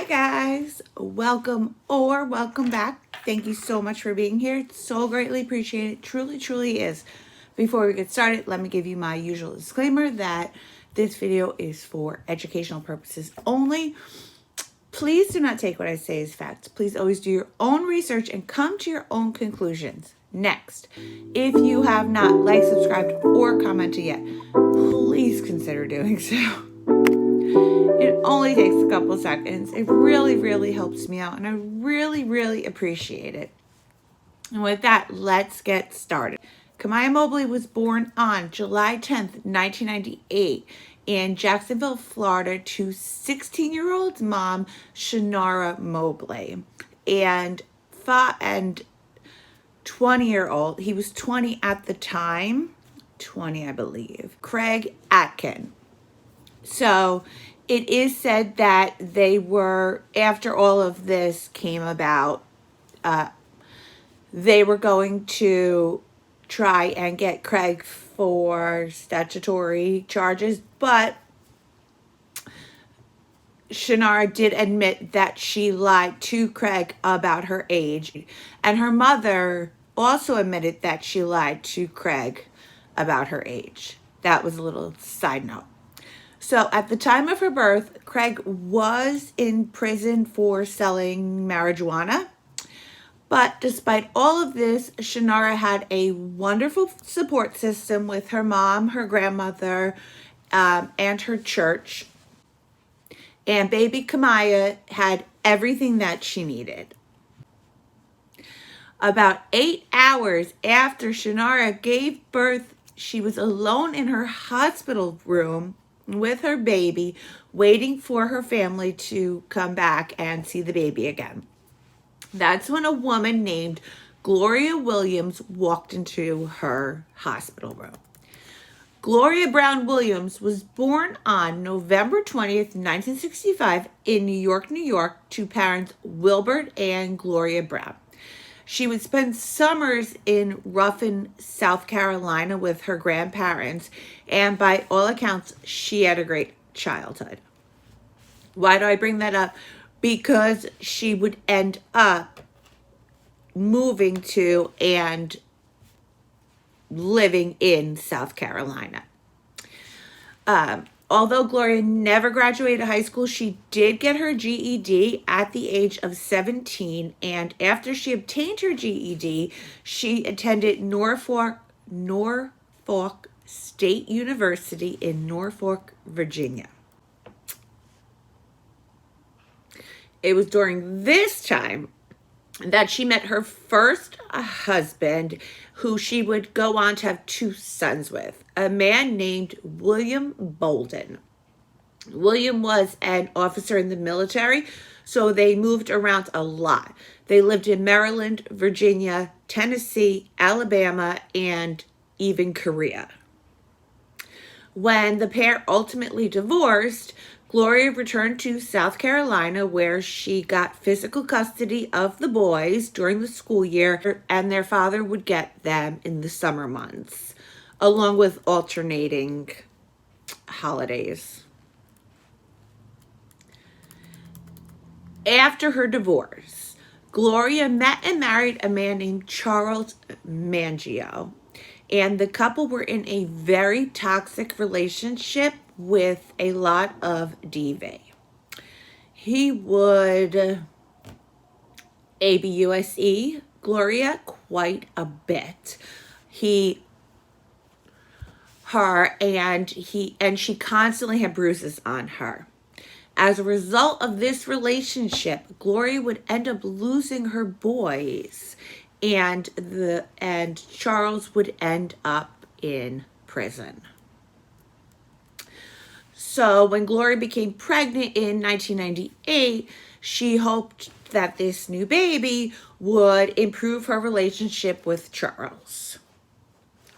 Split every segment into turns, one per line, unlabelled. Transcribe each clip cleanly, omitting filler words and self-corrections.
guys, welcome back. Thank you so much for being here. It's so greatly appreciated. Truly is. Before we get started, let me give you my usual disclaimer that this video is for educational purposes only. Please do not take what I say as fact. Please always do your own research and come to your own conclusions. Next, if you have not liked, subscribed, or commented yet, please consider doing so. It only takes a couple seconds. It really helps me out, and I really appreciate it. And with that, let's get started. Kamiyah Mobley was born on July 10th, 1998 in Jacksonville, Florida to 16-year-old mom, Shannara Mobley, and 20-year-old, he was 20 at the time, 20 I believe, Craig Atkin. So it is said that they were, after all of this came about, they were going to try and get Craig for statutory charges, but Shannara did admit that she lied to Craig about her age, and her mother also admitted that she lied to Craig about her age. That was a little side note. So at the time of her birth, Craig was in prison for selling marijuana. But despite all of this, Shannara had a wonderful support system with her mom, her grandmother, and her church. And baby Kamiyah had everything that she needed. About 8 hours after Shannara gave birth, she was alone in her hospital room with her baby, waiting for her family to come back and see the baby again. That's when a woman named Gloria Williams walked into her hospital room. Gloria Brown Williams was born on November 20th, 1965 in New York, to parents Wilbert and Gloria Brown. She would spend summers in Ruffin, South Carolina with her grandparents, and by all accounts, she had a great childhood. Why do I bring that up? Because she would end up moving to and living in South Carolina. Although Gloria never graduated high school, she did get her GED at the age of 17, and after she obtained her GED, she attended Norfolk State University in Norfolk, Virginia. It was during this time that she met her first husband, who she would go on to have 2 sons with, a man named William Bolden. William was an officer in the military, so they moved around a lot. They lived in Maryland, Virginia, Tennessee, Alabama, and even Korea. When the pair ultimately divorced, Gloria returned to South Carolina, where she got physical custody of the boys during the school year, and their father would get them in the summer months, along with alternating holidays. After her divorce, Gloria met and married a man named Charles Mangio, and the couple were in a very toxic relationship with a lot of DV. He would abuse Gloria quite a bit. She constantly had bruises on her. As a result of this relationship, Gloria would end up losing her boys, and Charles would end up in prison. So when Gloria became pregnant in 1998, she hoped that this new baby would improve her relationship with Charles.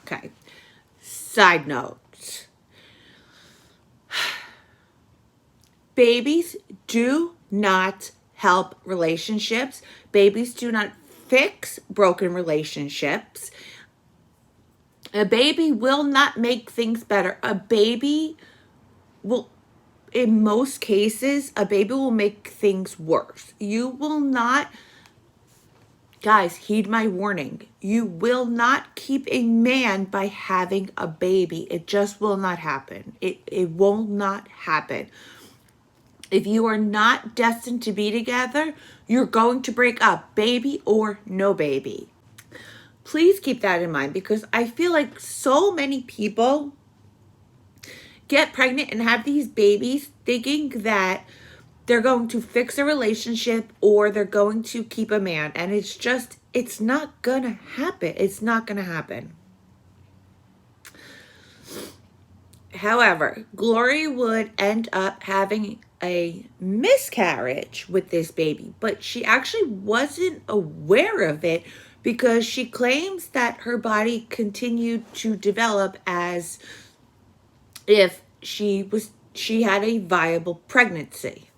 Okay. Side note. Babies do not help relationships. Babies do not fix broken relationships. A baby will not make things better. A baby will in most cases, a baby will make things worse. You will not, guys, heed my warning. You will not keep a man by having a baby. It just will not happen. It will not happen. If you are not destined to be together, you're going to break up, baby or no baby. Please keep that in mind, because I feel like so many people get pregnant and have these babies thinking that they're going to fix a relationship or they're going to keep a man. And it's not gonna happen. It's not gonna happen. However, Gloria would end up having a miscarriage with this baby, but she actually wasn't aware of it because she claims that her body continued to develop as if she had a viable pregnancy.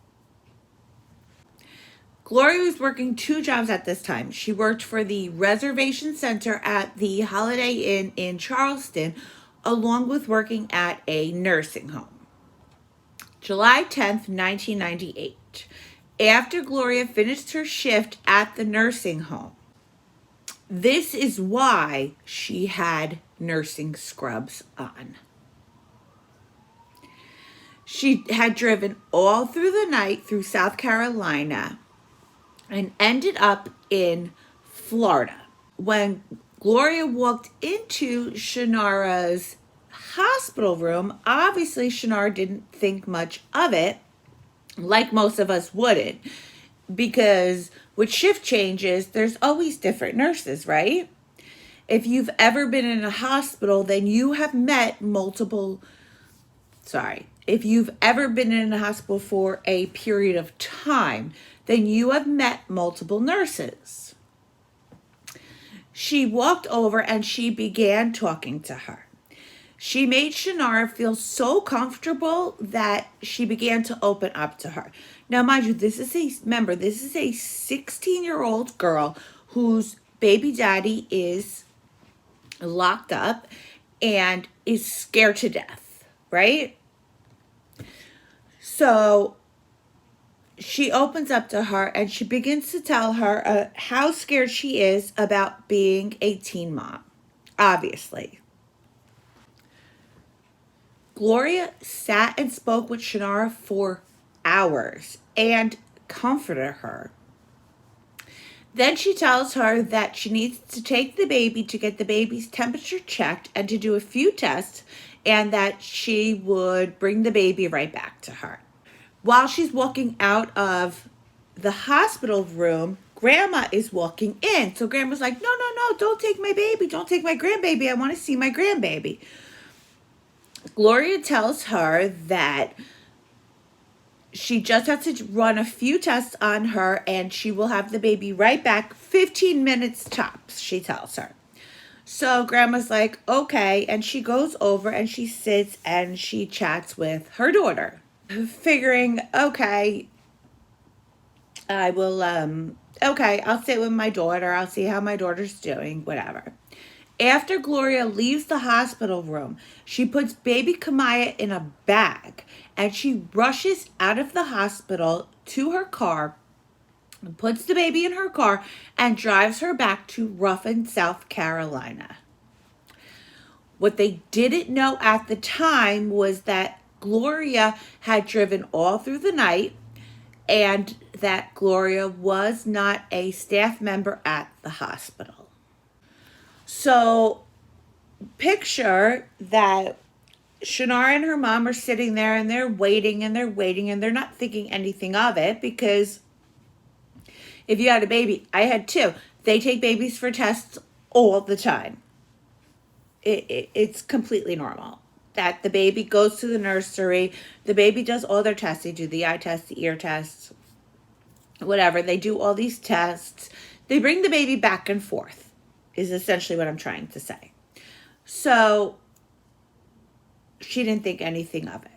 Gloria was working 2 jobs at this time. She worked for the reservation center at the Holiday Inn in Charleston, along with working at a nursing home. July 10th, 1998. After Gloria finished her shift at the nursing home, this is why she had nursing scrubs on. She had driven all through the night through South Carolina and ended up in Florida. When Gloria walked into Shannara's hospital room, obviously Shannara didn't think much of it, like most of us wouldn't, because with shift changes, there's always different nurses, right? If you've ever been in a hospital, then you have met if you've ever been in a hospital for a period of time, then you have met multiple nurses. She walked over and she began talking to her. She made Shannara feel so comfortable that she began to open up to her. Now, mind you, this is a 16-year-old girl whose baby daddy is locked up and is scared to death, right? So she opens up to her and she begins to tell her how scared she is about being a teen mom, obviously. Gloria sat and spoke with Shannara for hours and comforted her. Then she tells her that she needs to take the baby to get the baby's temperature checked and to do a few tests, and that she would bring the baby right back to her. While she's walking out of the hospital room, Grandma is walking in. So Grandma's like, no, don't take my baby. Don't take my grandbaby. I want to see my grandbaby. Gloria tells her that she just has to run a few tests on her and she will have the baby right back, 15 minutes tops, she tells her. So Grandma's like, okay, and she goes over and she sits and she chats with her daughter, figuring, okay, I'll sit with my daughter, I'll see how my daughter's doing, whatever. After Gloria leaves the hospital room, she puts baby Kamiyah in a bag and she rushes out of the hospital to her car, puts the baby in her car, and drives her back to Ruffin, South Carolina. What they didn't know at the time was that Gloria had driven all through the night and that Gloria was not a staff member at the hospital. So picture that Shannara and her mom are sitting there and they're waiting and they're not thinking anything of it, because if you had a baby, I had 2. They take babies for tests all the time. It's completely normal that the baby goes to the nursery. The baby does all their tests. They do the eye test, the ear test, whatever. They do all these tests. They bring the baby back and forth, is essentially what I'm trying to say. So she didn't think anything of it.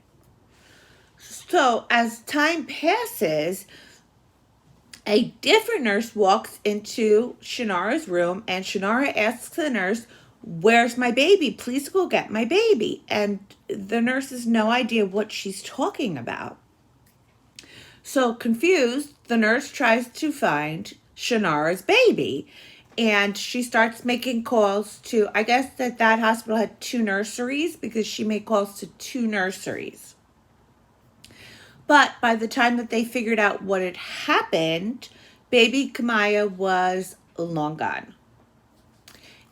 So as time passes, a different nurse walks into Shannara's room and Shannara asks the nurse, where's my baby? Please go get my baby. And the nurse has no idea what she's talking about. So confused, the nurse tries to find Shannara's baby. And she starts making calls to, I guess that hospital had 2 nurseries because she made calls to 2 nurseries. But by the time that they figured out what had happened, baby Kamiyah was long gone.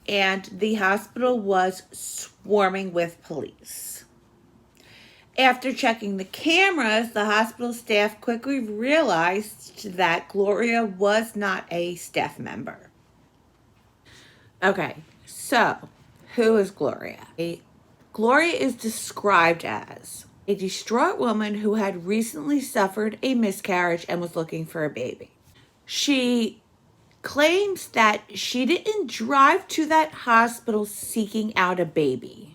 And the hospital was swarming with police. After checking the cameras, the hospital staff quickly realized that Gloria was not a staff member. Okay, so who is Gloria? Gloria is described as a distraught woman who had recently suffered a miscarriage and was looking for a baby. She claims that she didn't drive to that hospital seeking out a baby.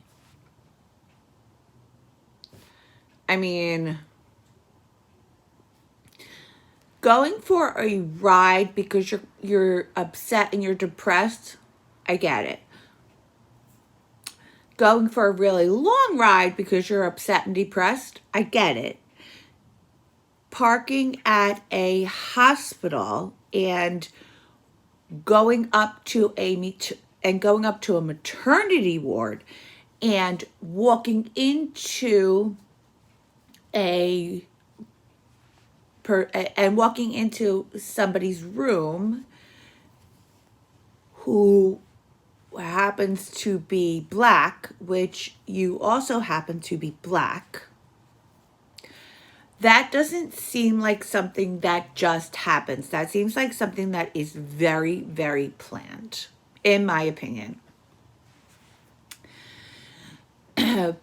I mean, going for a ride because you're upset and you're depressed, I get it. Going for a really long ride because you're upset and depressed, I get it. Parking at a hospital and going up to a maternity ward and walking into somebody's room who happens to be black, which you also happen to be black, that doesn't seem like something that just happens. That seems like something that is very, very planned, in my opinion.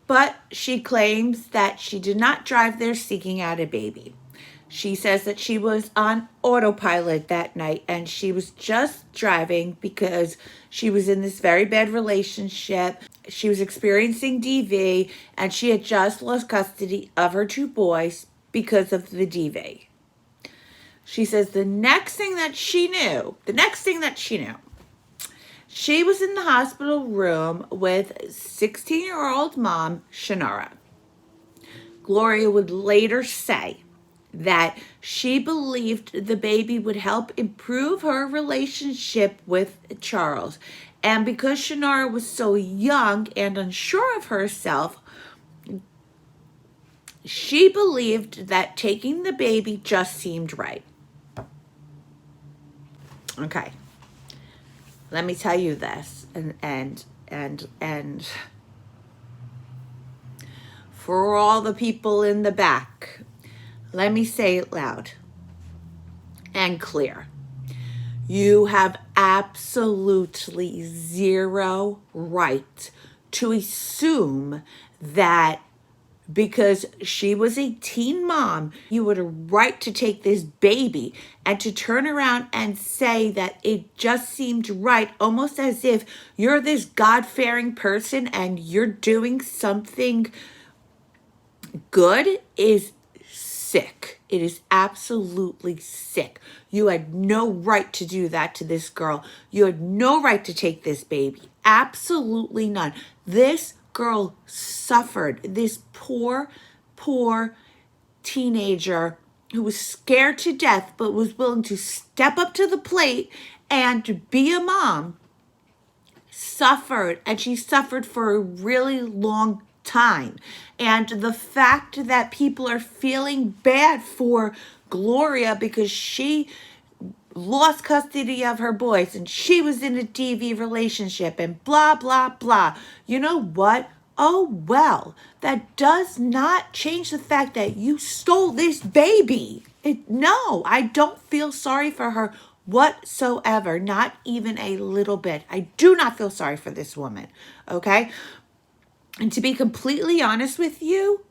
But she claims that she did not drive there seeking out a baby. She says that she was on autopilot that night and she was just driving because she was in this very bad relationship. She was experiencing DV and she had just lost custody of her 2 boys because of the DV. She says the next thing that she knew, she was in the hospital room with 16-year-old mom, Shannara. Gloria would later say that she believed the baby would help improve her relationship with Charles. And because Shannara was so young and unsure of herself, she believed that taking the baby just seemed right. Okay. Let me tell you this, and for all the people in the back, let me say it loud and clear. You have absolutely zero right to assume that because she was a teen mom, you had a right to take this baby and to turn around and say that it just seemed right, almost as if you're this God-fearing person and you're doing something good, is sick. It is absolutely sick. You had no right to do that to this girl. You had no right to take this baby. Absolutely none. This girl suffered. This poor teenager who was scared to death but was willing to step up to the plate and be a mom suffered, and she suffered for a really long time. And the fact that people are feeling bad for Gloria because she lost custody of her boys and she was in a DV relationship and blah, blah, blah. You know what? Oh, well, that does not change the fact that you stole this baby. No, I don't feel sorry for her whatsoever, not even a little bit. I do not feel sorry for this woman, okay? And to be completely honest with you,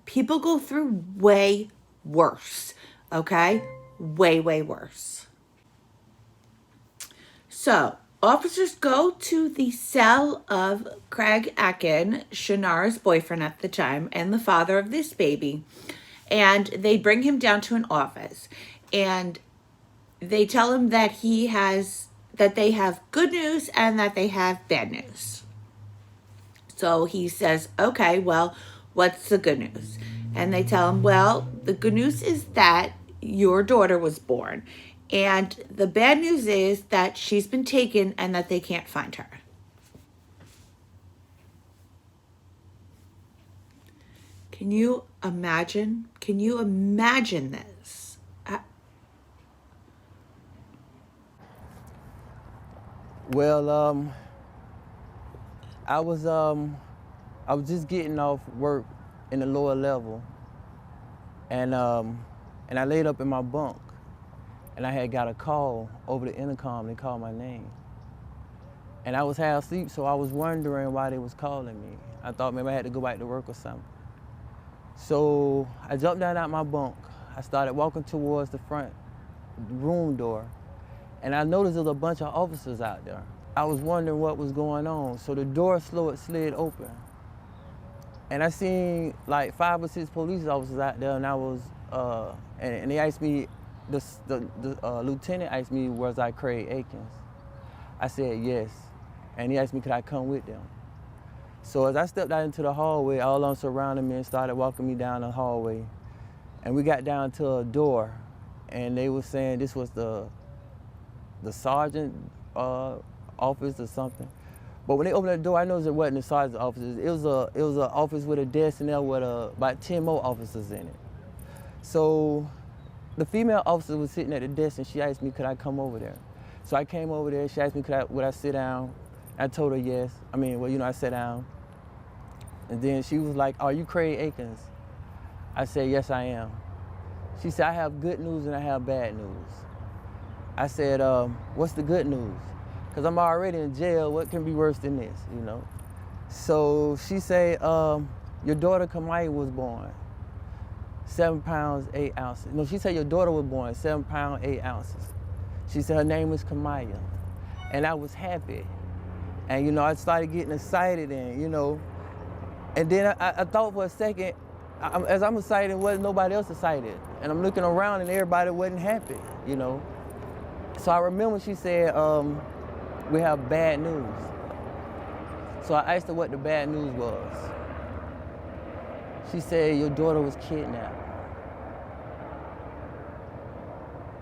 people go through way worse, okay? Way, way worse. So, officers go to the cell of Craig Akin, Shannara's boyfriend at the time, and the father of this baby, and they bring him down to an office. And they tell him that he has that they have good news and that they have bad news. So he says, okay, well, what's the good news? And they tell him, well, the good news is that your daughter was born. And the bad news is that she's been taken and that they can't find her. Can you imagine? Can you imagine this?
Well, I was just getting off work in the lower level, and I laid up in my bunk, and I had got a call over the intercom. They called my name, and I was half asleep, so I was wondering why they was calling me. I thought maybe I had to go back to work or something. So I jumped down out my bunk. I started walking towards the front room door, and I noticed there was a bunch of officers out there. I was wondering what was going on, so the door slid open. And I seen like 5 or 6 police officers out there, and I was, and they asked me, the lieutenant asked me, was I Craig Akins? I said yes, and he asked me could I come with them. So as I stepped out into the hallway, all of them surrounded me and started walking me down the hallway. And we got down to a door, and they were saying this was the sergeant office or something. But when they opened the door, I noticed it wasn't the sergeant's office. It was an office with a desk in there with about 10 more officers in it. So the female officer was sitting at the desk, and she asked me could I come over there. So I came over there. She asked me would I sit down. I told her yes. I mean, well, I sat down. And then she was like, are you Craig Akins? I said, yes, I am. She said, I have good news and I have bad news. I said, what's the good news? Because I'm already in jail. What can be worse than this, So she said, your daughter Kamiyah was born, 7 pounds, 8 ounces. No, she said your daughter was born, 7 pounds, 8 ounces. She said her name was Kamiyah. And I was happy. And, I started getting excited and then I thought for a second, as I'm excited, wasn't nobody else excited. And I'm looking around and everybody wasn't happy, So I remember she said, we have bad news. So I asked her what the bad news was. She said, your daughter was kidnapped.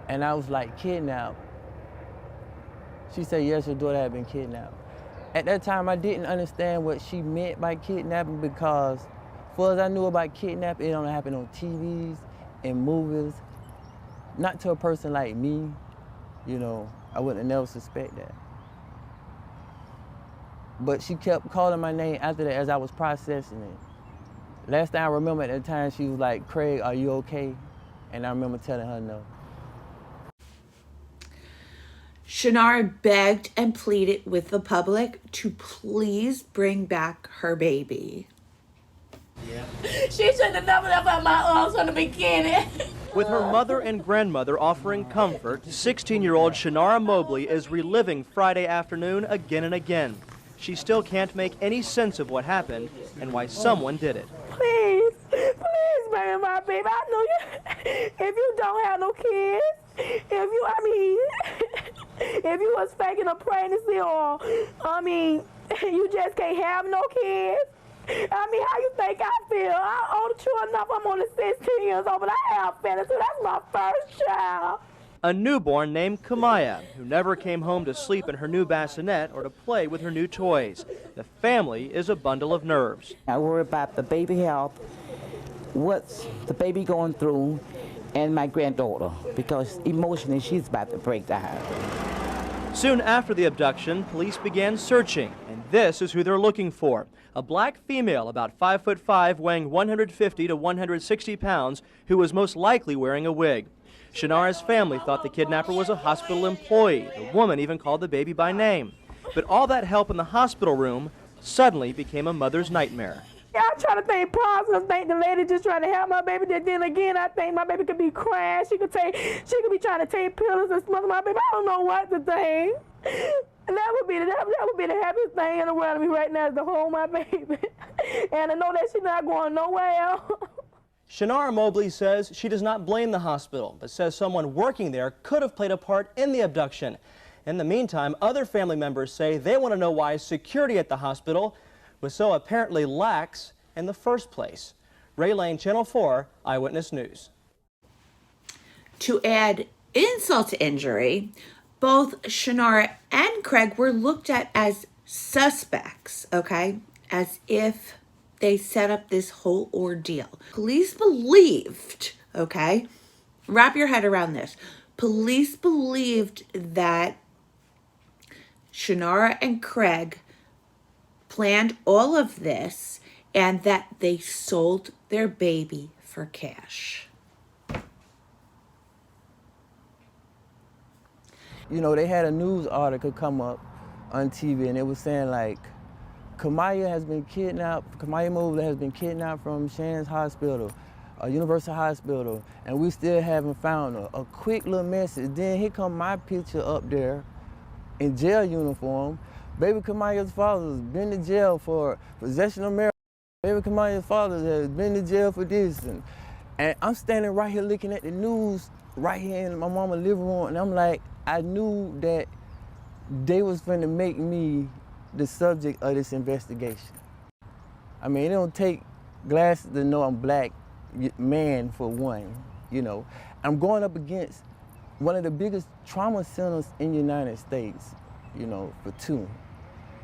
And I was like, kidnapped? She said, yes, your daughter had been kidnapped. At that time, I didn't understand what she meant by kidnapping because, as far as I knew about kidnapping, it only happened on TVs and movies, not to a person like me. I wouldn't have never suspect that. But she kept calling my name after that as I was processing it. Last time I remember at that time, she was like, Craig, are you okay? And I remember telling her no.
Shannara begged and pleaded with the public to please bring back her baby.
Yeah. She should have never left out my arms from the beginning.
With her mother and grandmother offering comfort, 16-year-old Shannara Mobley is reliving Friday afternoon again and again. She still can't make any sense of what happened and why someone did it.
Please bring my baby. I know you. If you don't have no kids, if you was faking a pregnancy or, you just can't have no kids. How you think I feel? True enough, I'm only 16 years old, but I have feelings, so that's my first child.
A newborn named Kamiyah, who never came home to sleep in her new bassinet or to play with her new toys. The family is a bundle of nerves.
I worry about the baby health, what's the baby going through, and my granddaughter, because emotionally she's about to break down.
Soon after the abduction, police began searching, and this is who they're looking for. A black female about 5'5", weighing 150 to 160 pounds, who was most likely wearing a wig. Shannara's family thought the kidnapper was a hospital employee. The woman even called the baby by name. But all that help in the hospital room suddenly became a mother's nightmare.
I try to think positive, think the lady just trying to help my baby. Then again, I think my baby could be crying. She could be trying to take pills and smother my baby. I don't know what to think. And that would be the happiest thing in the world to me right now is to hold my baby. And to know that she's not going nowhere else.
Shannara Mobley says she does not blame the hospital, but says someone working there could have played a part in the abduction. In the meantime, other family members say they want to know why security at the hospital was so apparently lax in the first place. Ray Lane, Channel 4 Eyewitness News.
To add insult to injury, both Shannara and Craig were looked at as suspects, okay? As if they set up this whole ordeal. Police believed, okay? Wrap your head around this. Police believed that Shannara and Craig planned all of this and that they sold their baby for cash.
You know, they had a news article come up on TV and it was saying like, Kamiyah Mobley has been kidnapped from Shannon's hospital, Universal Hospital, and we still haven't found her. A quick little message. Then here come my picture up there in jail uniform. Baby Kamiyah's father has been to jail for possession of marijuana. Baby Kamiyah's father has been to jail for this. And I'm standing right here looking at the news right here in my mama's living room, and I'm like, I knew that they was finna make me the subject of this investigation. I mean, it don't take glasses to know I'm black man for one, you know. I'm going up against one of the biggest trauma centers in the United States, you know, for two,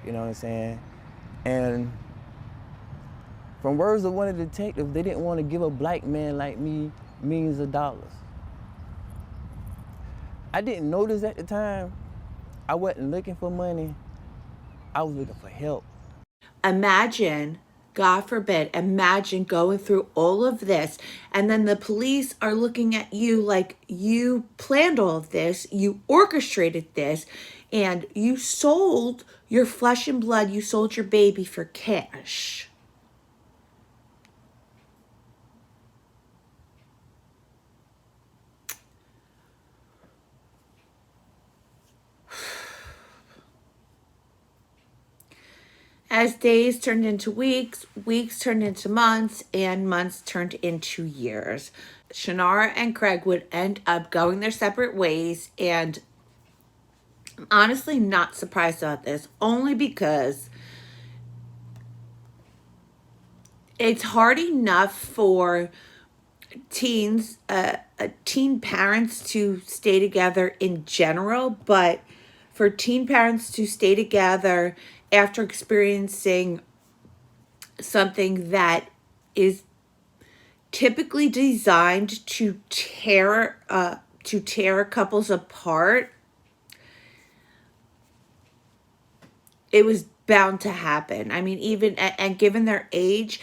you know what I'm saying? And from words of one of the detectives, they didn't want to give a black man like me millions of dollars. I didn't notice at the time. I wasn't looking for money. I was looking for help.
Imagine, God forbid, imagine going through all of this and then the police are looking at you like you planned all of this, you orchestrated this, and you sold your flesh and blood, you sold your baby for cash. As days turned into weeks, weeks turned into months, and months turned into years. Shannara and Craig would end up going their separate ways, and I'm honestly not surprised about this, only because it's hard enough for teen parents to stay together in general, but for teen parents to stay together after experiencing something that is typically designed to tear couples apart, it was bound to happen. I mean, even and given their age,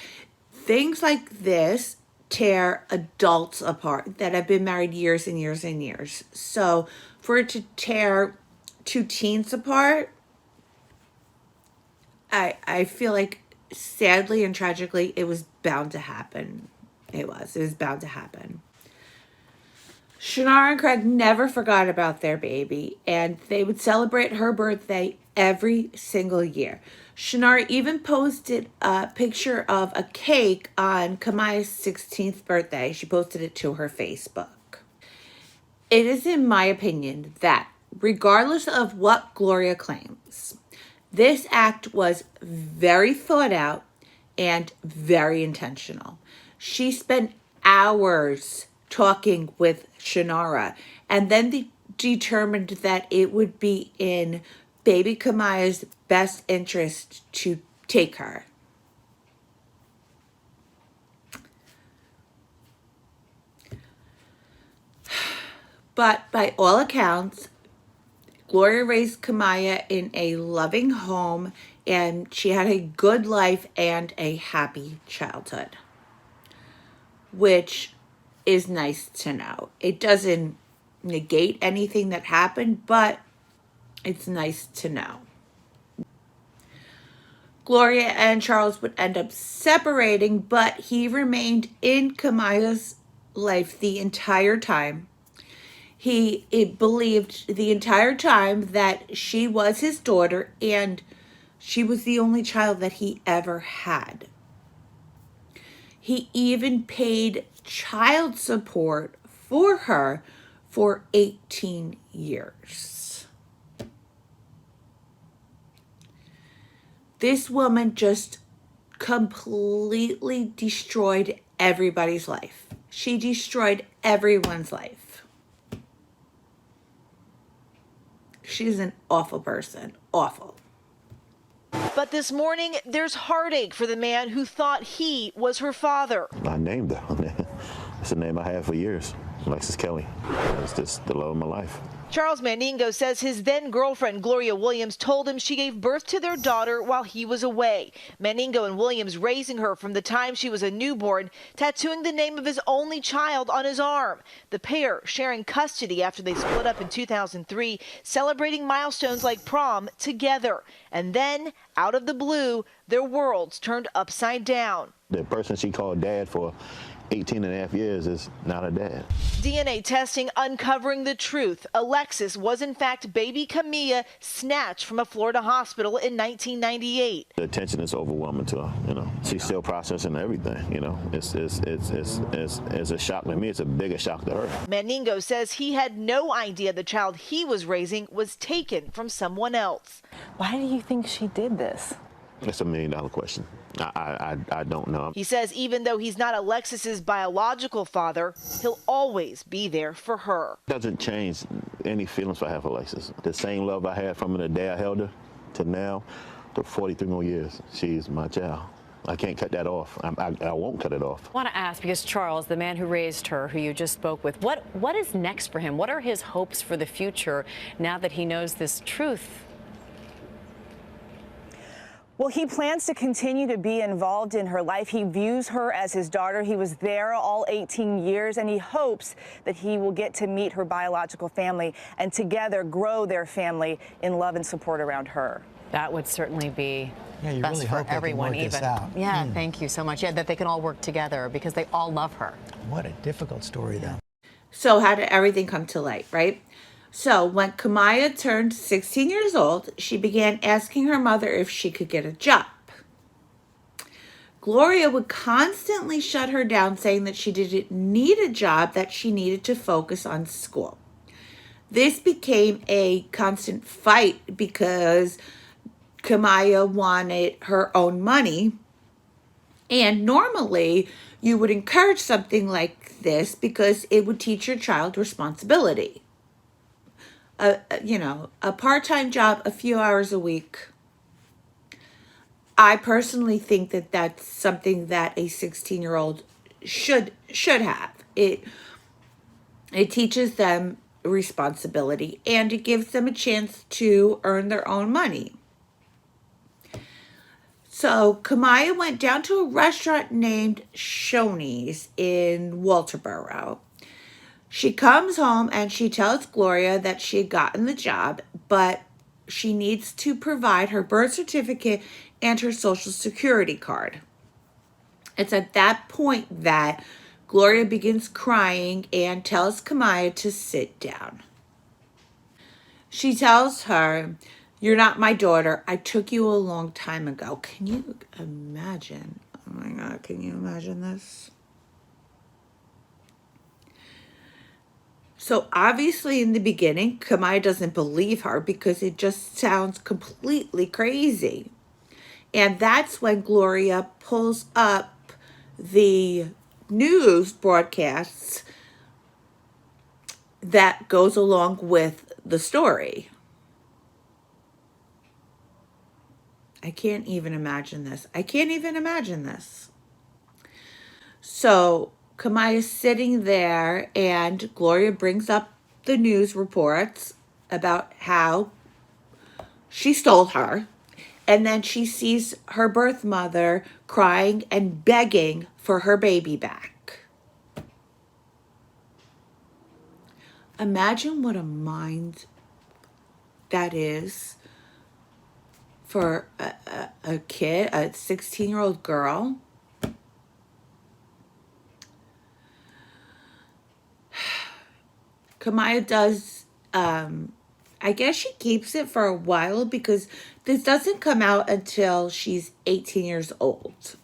things like this tear adults apart that have been married years and years and years. So for it to tear two teens apart, I feel like sadly and tragically it was bound to happen. It was bound to happen. Shannara and Craig never forgot about their baby, and they would celebrate her birthday every single year. Shannara even posted a picture of a cake on Kamiyah's 16th birthday. She posted it to her Facebook. It is in my opinion that regardless of what Gloria claims, this act was very thought out and very intentional. She spent hours talking with Shannara and then determined that it would be in baby Kamiyah's best interest to take her. But by all accounts, Gloria raised Kamiyah in a loving home, and she had a good life and a happy childhood, which is nice to know. It doesn't negate anything that happened, but it's nice to know. Gloria and Charles would end up separating, but he remained in Kamiyah's life the entire time. He believed the entire time that she was his daughter and she was the only child that he ever had. He even paid child support for her for 18 years. This woman just completely destroyed everybody's life. She destroyed everyone's life. She's an awful person. Awful.
But this morning, there's heartache for the man who thought he was her father.
I named her. It's a name I had for years. Alexis Kelly. It's just the love of my life.
Charles Mandingo says his then-girlfriend, Gloria Williams, told him she gave birth to their daughter while he was away. Mandingo and Williams raising her from the time she was a newborn, tattooing the name of his only child on his arm. The pair sharing custody after they split up in 2003, celebrating milestones like prom together. And then, out of the blue, their worlds turned upside down.
The person she called dad for 18 and a half years is not her dad.
DNA testing uncovering the truth. Alexis was in fact baby Kamiyah, snatched from a Florida hospital in 1998.
The attention is overwhelming to her. She's still processing everything. It's a shock to me. It's a bigger shock to her.
Mandingo says he had no idea the child he was raising was taken from someone else.
Why do you think she did this?
It's $1 million question. I don't know.
He says even though he's not Alexis's biological father, he'll always be there for her.
It doesn't change any feelings I have for Alexis. The same love I had from her the day I held her to now, to 43 more years. She's my child. I can't cut that off. I won't cut it off.
I want to ask, because Charles, the man who raised her, who you just spoke with, what is next for him? What are his hopes for the future now that he knows this truth?
Well, he plans to continue to be involved in her life. He views her as his daughter. He was there all 18 years, and he hopes that he will get to meet her biological family and together grow their family in love and support around her.
That would certainly be
you
best
really
for
hope they can
everyone.
work this out.
Yeah, thank you so much. Yeah, that they can all work together because they all love her.
What a difficult story, though.
So how did everything come to light, right? So when Kamiyah turned 16 years old, she began asking her mother if she could get a job. Gloria would constantly shut her down, saying that she didn't need a job, that she needed to focus on school. This became a constant fight because Kamiyah wanted her own money. And normally you would encourage something like this because it would teach your child responsibility. A part-time job, a few hours a week. I personally think that that's something that a 16-year-old should have. It teaches them responsibility and it gives them a chance to earn their own money. So Kamiyah went down to a restaurant named Shoney's in Walterboro. She comes home and she tells Gloria that she had gotten the job, but she needs to provide her birth certificate and her social security card. It's at that point that Gloria begins crying and tells Kamiyah to sit down. She tells her, "You're not my daughter. I took you a long time ago." Can you imagine? Oh my God, can you imagine this? So obviously in the beginning, Kamiyah doesn't believe her because it just sounds completely crazy. And that's when Gloria pulls up the news broadcasts that goes along with the story. I can't even imagine this. So Kamiyah's sitting there and Gloria brings up the news reports about how she stole her. And then she sees her birth mother crying and begging for her baby back. Imagine what a mind that is for a kid, a 16-year-old girl. Kamiyah does, I guess she keeps it for a while because this doesn't come out until she's 18 years old.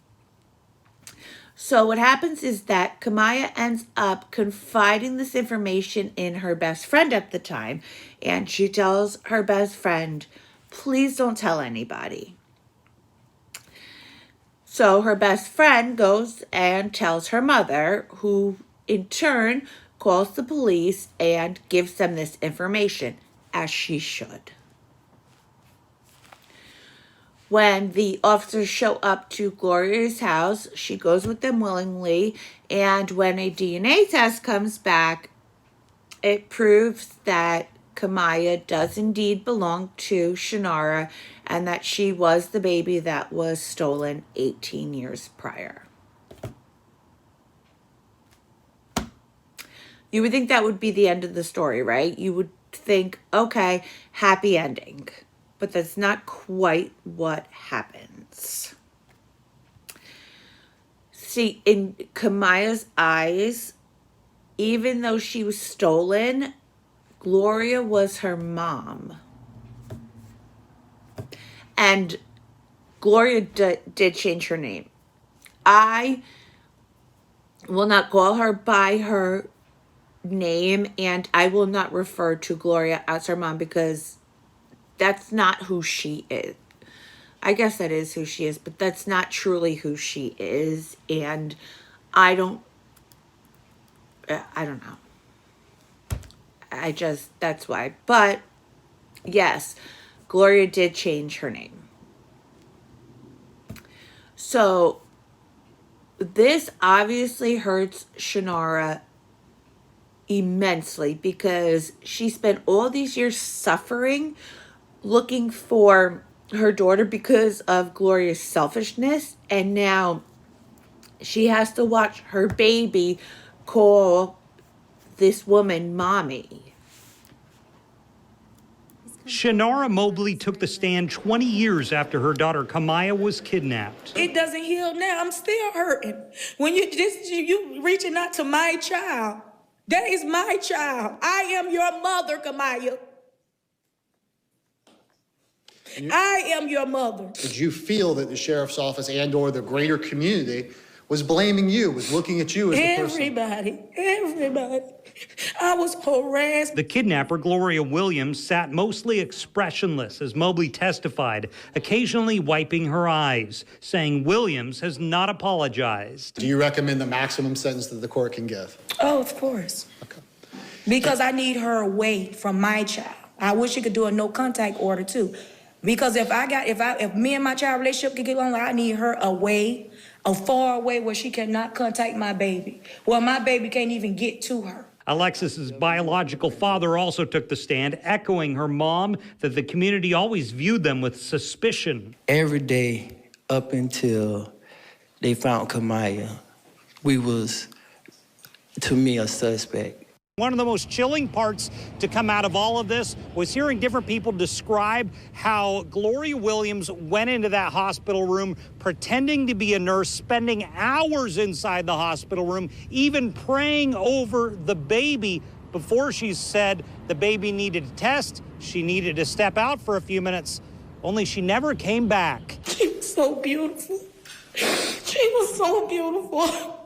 So what happens is that Kamiyah ends up confiding this information in her best friend at the time. And she tells her best friend, "Please don't tell anybody." So her best friend goes and tells her mother, who in turn calls the police and gives them this information, as she should. When the officers show up to Gloria's house, she goes with them willingly, and when a DNA test comes back, it proves that Kamiyah does indeed belong to Shannara and that she was the baby that was stolen 18 years prior. You would think that would be the end of the story, right? You would think, okay, happy ending. But that's not quite what happens. See, in Kamiyah's eyes, even though she was stolen, Gloria was her mom. And Gloria did change her name. I will not call her by her name, and I will not refer to Gloria as her mom because that's not who she is. I guess that is who she is, but that's not truly who she is, and I don't know. That's why. But yes, Gloria did change her name. So this obviously hurts Shannara immensely because she spent all these years suffering looking for her daughter because of Gloria's selfishness, and now she has to watch her baby call this woman mommy.
Shannara Mobley took the stand 20 years after her daughter Kamiyah was kidnapped.
It doesn't heal now. I'm still hurting. When you reaching out to my child, that is my child. I am your mother, Kamiyah. I am your mother.
Did you feel that the sheriff's office and or the greater community was blaming you, was looking at you as the person?
Everybody. I was harassed.
The kidnapper, Gloria Williams, sat mostly expressionless as Mobley testified, occasionally wiping her eyes, saying Williams has not apologized.
Do you recommend the maximum sentence that the court can give?
Oh, of course.
Okay.
Because I need her away from my child. I wish she could do a no contact order too. Because if me and my child relationship could get along, I need her away, far away where she cannot contact my baby. Well, my baby can't even get to her.
Alexis's biological father also took the stand, echoing her mom that the community always viewed them with suspicion.
Every day up until they found Kamiyah, we was, to me, a suspect.
One of the most chilling parts to come out of all of this was hearing different people describe how Gloria Williams went into that hospital room pretending to be a nurse, spending hours inside the hospital room, even praying over the baby before she said the baby needed a test. She needed to step out for a few minutes, only she never came back.
She was so beautiful. She was so beautiful.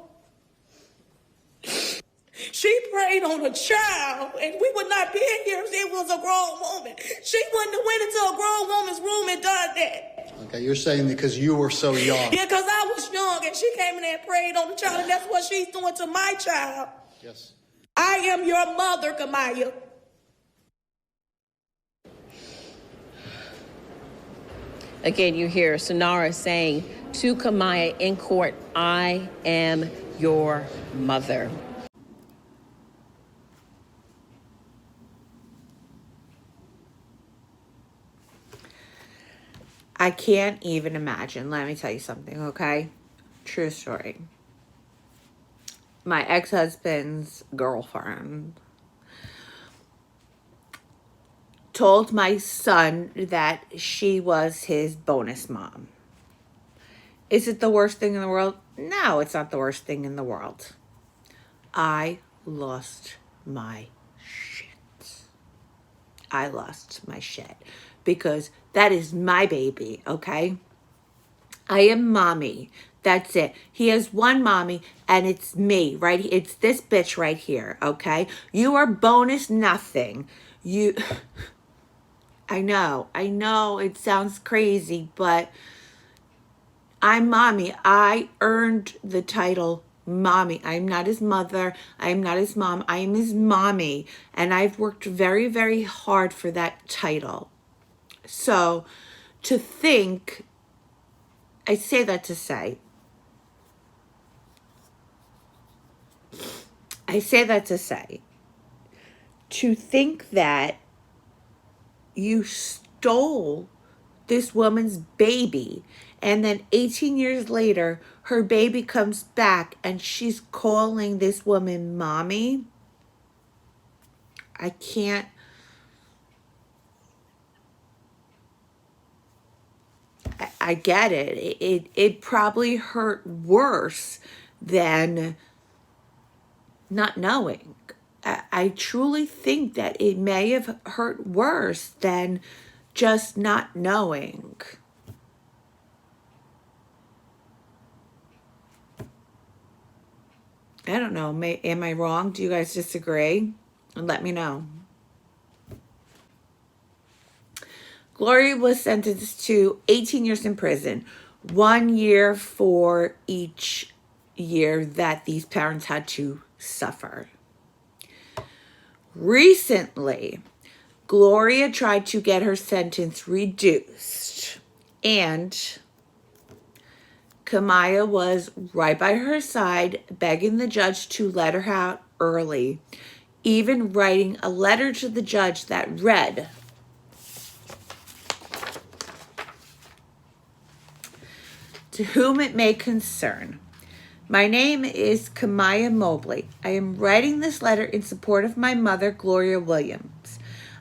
She prayed on a child, and we would not be here if it was a grown woman. She wouldn't have went into a grown woman's room and done that.
Okay, you're saying because you were so young.
Yeah, because I was young, and she came in there and prayed on the child, and that's what she's doing to my child.
Yes.
I am your mother, Kamiyah.
Again, you hear Shannara saying to Kamiyah in court, I am your mother.
I can't even imagine. Let me tell you something, okay? True story. My ex-husband's girlfriend told my son that she was his bonus mom. Is it the worst thing in the world? No, it's not the worst thing in the world. I lost my shit. I lost my shit. Because that is my baby, okay? I am mommy. That's it. He has one mommy, and it's me, right? It's this bitch right here, okay? You are bonus nothing. I know, it sounds crazy, but I'm mommy. I earned the title mommy. I'm not his mother. I am not his mom. I am his mommy. And I've worked very, very hard for that title. So to think, I say that to say, to think that you stole this woman's baby, and then 18 years later, her baby comes back and she's calling this woman mommy. I can't. I get it. It probably hurt worse than not knowing. I truly think that it may have hurt worse than just not knowing. I don't know. Am I wrong? Do you guys disagree? And let me know. Gloria was sentenced to 18 years in prison, 1 year for each year that these parents had to suffer. Recently, Gloria tried to get her sentence reduced, and Kamiyah was right by her side, begging the judge to let her out early, even writing a letter to the judge that read, "To whom it may concern, my name is Kamiyah Mobley. I am writing this letter in support of my mother, Gloria Williams.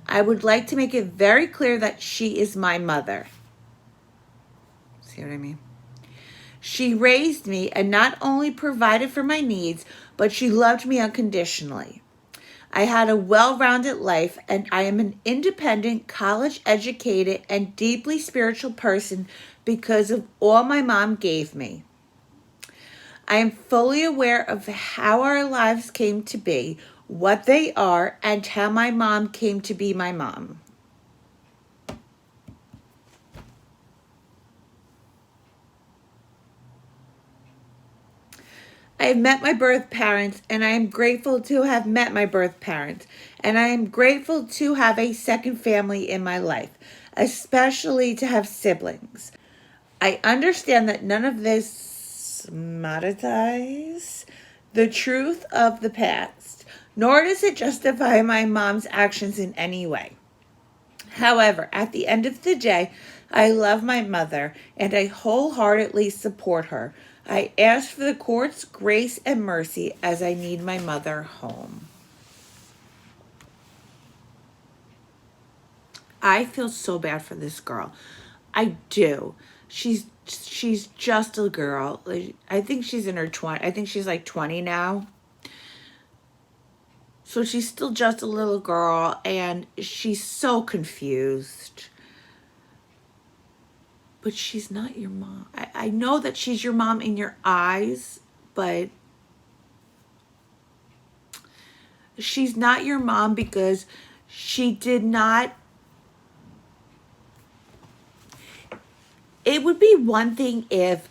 I would like to make it very clear that she is my mother." See what I mean? "She raised me and not only provided for my needs, but she loved me unconditionally. I had a well-rounded life, and I am an independent, college-educated, and deeply spiritual person because of all my mom gave me. I am fully aware of how our lives came to be, what they are, and how my mom came to be my mom. I have met my birth parents, and I am grateful to have met my birth parents, and I am grateful to have a second family in my life, especially to have siblings. I understand that none of this monetizes the truth of the past, nor does it justify my mom's actions in any way. However, at the end of the day, I love my mother, and I wholeheartedly support her. I ask for the court's grace and mercy as I need my mother home." I feel so bad for this girl. I do. She's just a girl. I think she's in her 20s. I think she's like 20 now. So she's still just a little girl, and she's so confused. But she's not your mom. I know that she's your mom in your eyes, but she's not your mom because she did not. It would be one thing if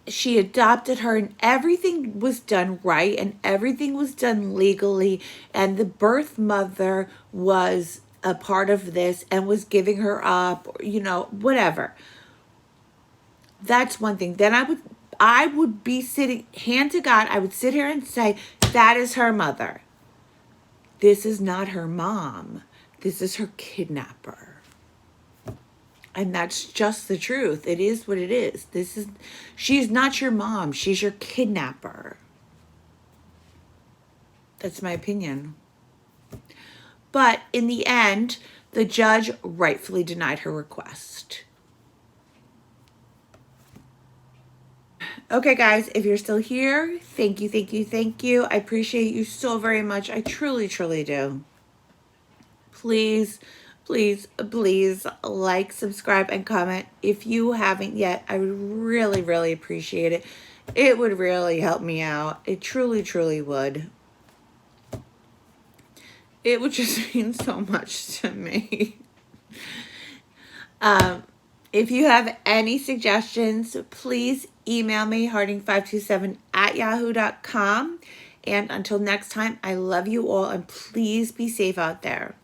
she adopted her and everything was done right and everything was done legally, and the birth mother was a part of this and was giving her up, or, whatever. That's one thing. Then I would be sitting, hand to God, I would sit here and say, that is her mother. This is not her mom. This is her kidnapper. And that's just the truth. It is what it is. She's not your mom. She's your kidnapper. That's my opinion. But in the end, the judge rightfully denied her request. Okay, guys, if you're still here, thank you, thank you, thank you. I appreciate you so very much. I truly, truly do. Please, please, please like, subscribe, and comment if you haven't yet. I would really, really appreciate it. It would really help me out. It truly, truly would. It would just mean so much to me. If you have any suggestions, please email me, harding527@yahoo.com. And until next time, I love you all, and please be safe out there.